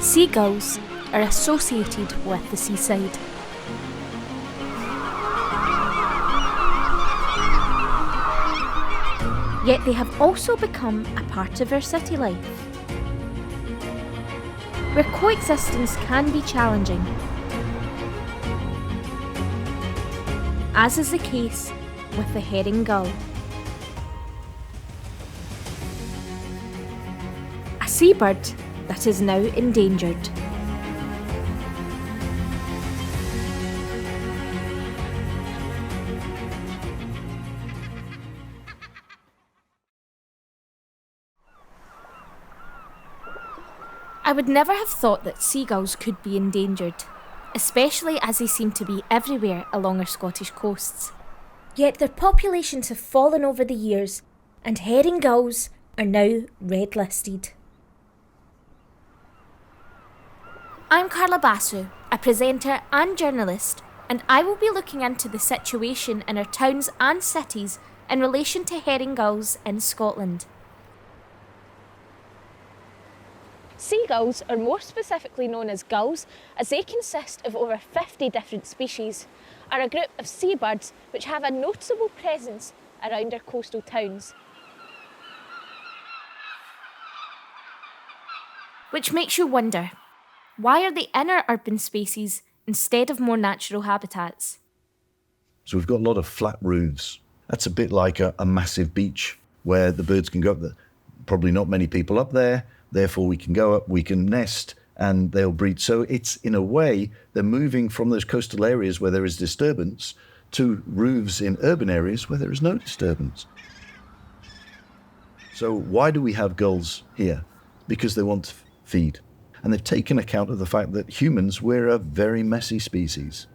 Seagulls are associated with the seaside. Yet they have also become a part of our city life, where coexistence can be challenging, as is the case with the herring gull. A seabird that is now endangered. I would never have thought that seagulls could be endangered, especially as they seem to be everywhere along our Scottish coasts. Yet their populations have fallen over the years, and herring gulls are now red listed. I'm Carla Basu, a presenter and journalist, and I will be looking into the situation in our towns and cities in relation to herring gulls in Scotland. Seagulls, or more specifically known as gulls, as they consist of over 50 different species, are a group of seabirds which have a noticeable presence around our coastal towns. Which makes you wonder, why are they in our urban spaces instead of more natural habitats? So we've got a lot of flat roofs. That's a bit like a massive beach where the birds can go up there. Probably not many people up there. Therefore, we can go up, we can nest, and they'll breed. So it's, in a way, they're moving from those coastal areas where there is disturbance to roofs in urban areas where there is no disturbance. So why do we have gulls here? Because they want to feed. And they've taken account of the fact that humans, we're a very messy species.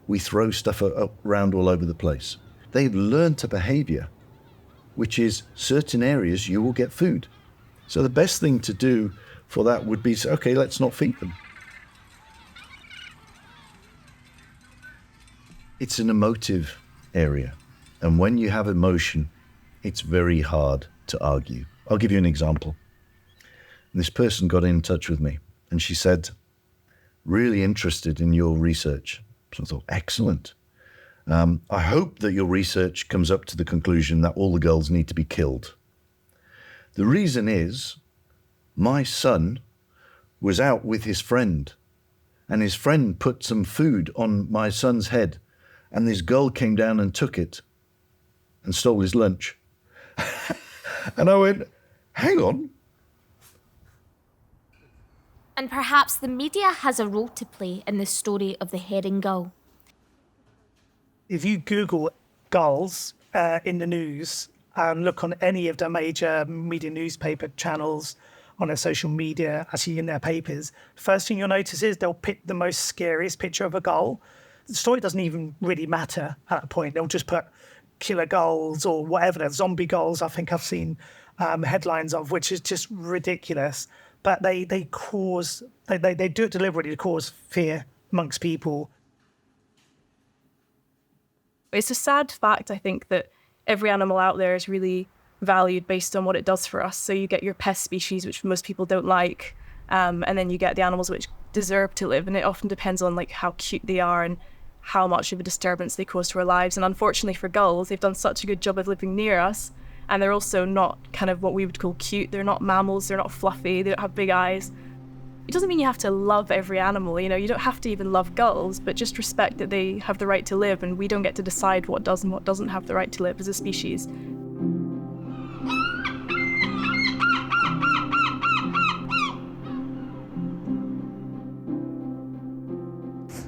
We throw stuff around all over the place. They've learned a behavior, which is certain areas you will get food. So the best thing to do for that would be, okay, let's not feed them. It's an emotive area. And when you have emotion, it's very hard to argue. I'll give you an example. This person got in touch with me and she said, really interested in your research. So I thought, excellent. I hope that your research comes up to the conclusion that all the gulls need to be killed. The reason is, my son was out with his friend, and his friend put some food on my son's head, and this gull came down and took it and stole his lunch. And I went, hang on. And perhaps the media has a role to play in the story of the herring gull. If you Google gulls in the news, and look on any of the major media newspaper channels, on their social media, actually in their papers, first thing you'll notice is they'll pick the most scariest picture of a gull. The story doesn't even really matter at that point. They'll just put killer gulls or whatever, they're zombie gulls, I think I've seen headlines of, which is just ridiculous. But they do it deliberately to cause fear amongst people. It's a sad fact, I think, that every animal out there is really valued based on what it does for us. So you get your pest species, which most people don't like, and then you get the animals which deserve to live. And it often depends on like how cute they are and how much of a disturbance they cause to our lives. And unfortunately for gulls, they've done such a good job of living near us. And they're also not kind of what we would call cute. They're not mammals, they're not fluffy, they don't have big eyes. It doesn't mean you have to love every animal, you don't have to even love gulls, but just respect that they have the right to live, and we don't get to decide what does and what doesn't have the right to live as a species.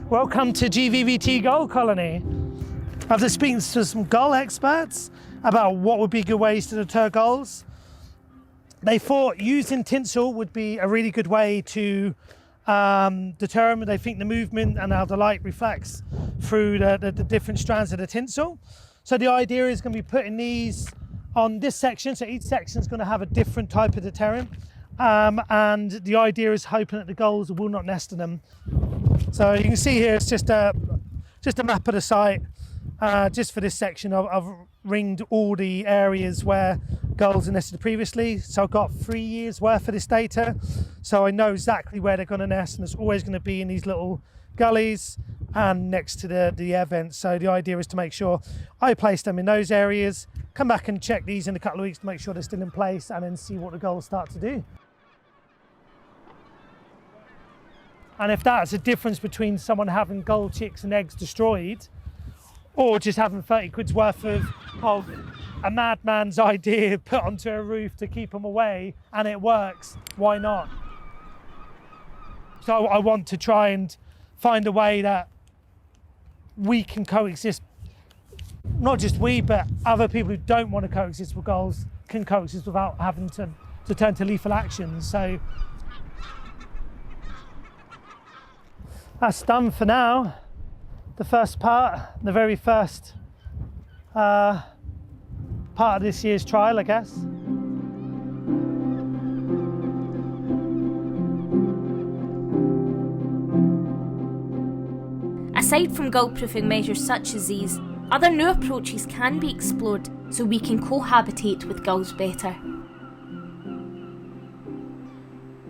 Welcome to GVVT Gull Colony. After speaking to some gull experts about what would be good ways to deter gulls, they thought using tinsel would be a really good way to deter them. They think the movement and how the light reflects through the different strands of the tinsel. So the idea is going to be putting these on this section. So each section is going to have a different type of deterrent. And the idea is hoping that the gulls will not nest in them. So you can see here, it's just a map of the site. Just for this section, I've ringed all the areas where gulls are nested previously. So I've got 3 years worth of this data. So I know exactly where they're going to nest, and it's always going to be in these little gullies and next to the air vents. So the idea is to make sure I place them in those areas, come back and check these in a couple of weeks to make sure they're still in place, and then see what the gulls start to do. And if that's a difference between someone having gull chicks and eggs destroyed, or just having 30 quid's worth of a madman's idea put onto a roof to keep them away, and it works, why not? So I want to try and find a way that we can coexist. Not just we, but other people who don't want to coexist with gulls can coexist without having to turn to lethal actions. So that's done for now. The first part, the very first part of this year's trial, I guess. Aside from gull-proofing measures such as these, other new approaches can be explored so we can cohabitate with gulls better.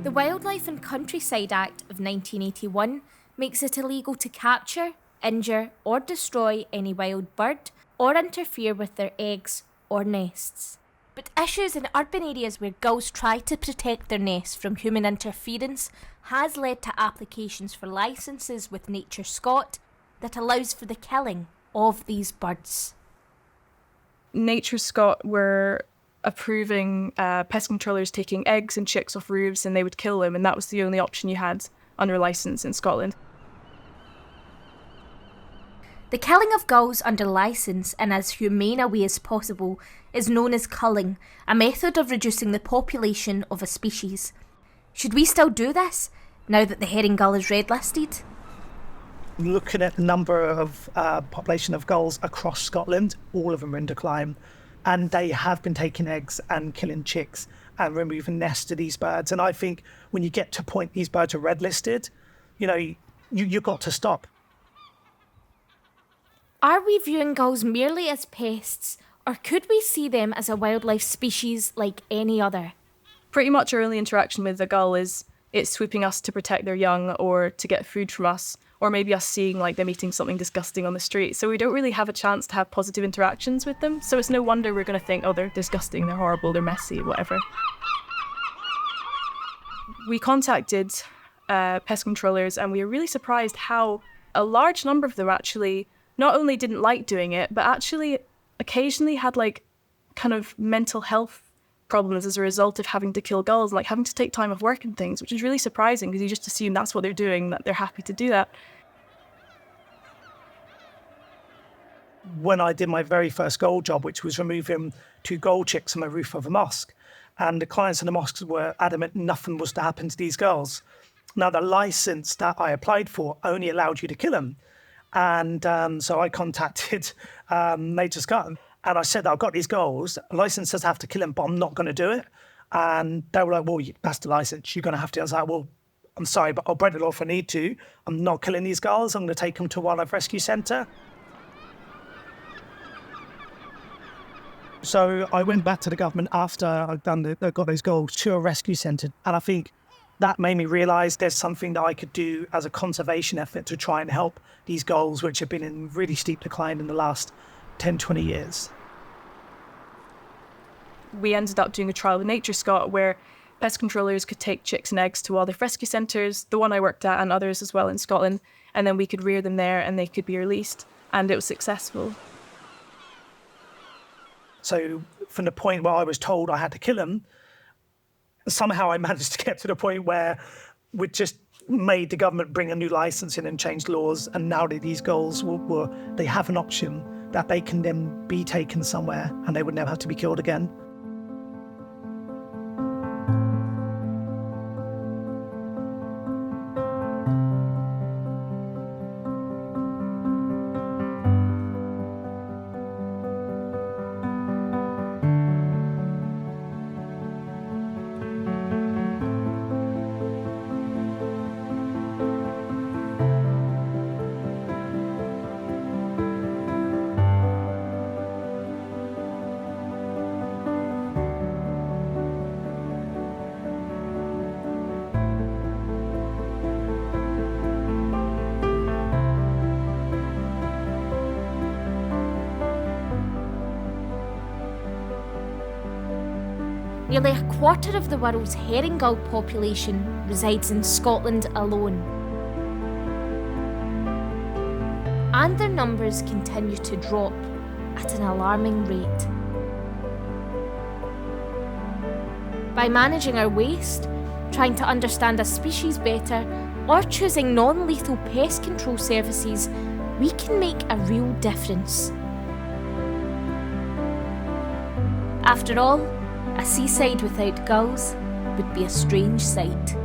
The Wildlife and Countryside Act of 1981 makes it illegal to capture, injure or destroy any wild bird or interfere with their eggs or nests. But issues in urban areas where gulls try to protect their nests from human interference has led to applications for licences with Nature Scot that allows for the killing of these birds. Nature Scot were approving pest controllers taking eggs and chicks off roofs, and they would kill them, and that was the only option you had under licence in Scotland. The killing of gulls under licence in as humane a way as possible is known as culling, a method of reducing the population of a species. Should we still do this, now that the herring gull is red listed? Looking at the number of population of gulls across Scotland, all of them are in decline, and they have been taking eggs and killing chicks and removing nests to these birds. And I think when you get to a point these birds are red listed, you've got to stop. Are we viewing gulls merely as pests, or could we see them as a wildlife species like any other? Pretty much our only interaction with the gull is it swooping us to protect their young or to get food from us, or maybe us seeing like them eating something disgusting on the street. So we don't really have a chance to have positive interactions with them. So it's no wonder we're going to think, oh, they're disgusting, they're horrible, they're messy, whatever. We contacted pest controllers, and we were really surprised how a large number of them actually not only didn't like doing it, but actually occasionally had like kind of mental health problems as a result of having to kill gulls, like having to take time off work and things, which is really surprising because you just assume that's what they're doing, that they're happy to do that. When I did my very first gull job, which was removing 2 gull chicks from a roof of a mosque, and the clients in the mosques were adamant nothing was to happen to these gulls. Now, the license that I applied for only allowed you to kill them. And so I contacted Nature Scot, and I said, I've got these gulls, the license says I have to kill them, but I'm not going to do it. And they were like, well, that's the license, you're going to have to. I was like, well, I'm sorry, but I'll break the law if I need to. I'm not killing these gulls, I'm going to take them to a wildlife rescue centre. So I went back to the government after I'd got those gulls to a rescue centre, and I think that made me realise there's something that I could do as a conservation effort to try and help these gulls, which have been in really steep decline in the last 10, 20 years. We ended up doing a trial with Nature Scot where pest controllers could take chicks and eggs to wildlife rescue centres, the one I worked at and others as well in Scotland, and then we could rear them there and they could be released, and it was successful. So from the point where I was told I had to kill them, somehow I managed to get to the point where we just made the government bring a new licence in and change laws, and now that these gulls they have an option that they can then be taken somewhere and they would never have to be killed again. Nearly a quarter of the world's herring gull population resides in Scotland alone. And their numbers continue to drop at an alarming rate. By managing our waste, trying to understand a species better, or choosing non-lethal pest control services, we can make a real difference. After all, a seaside without gulls would be a strange sight.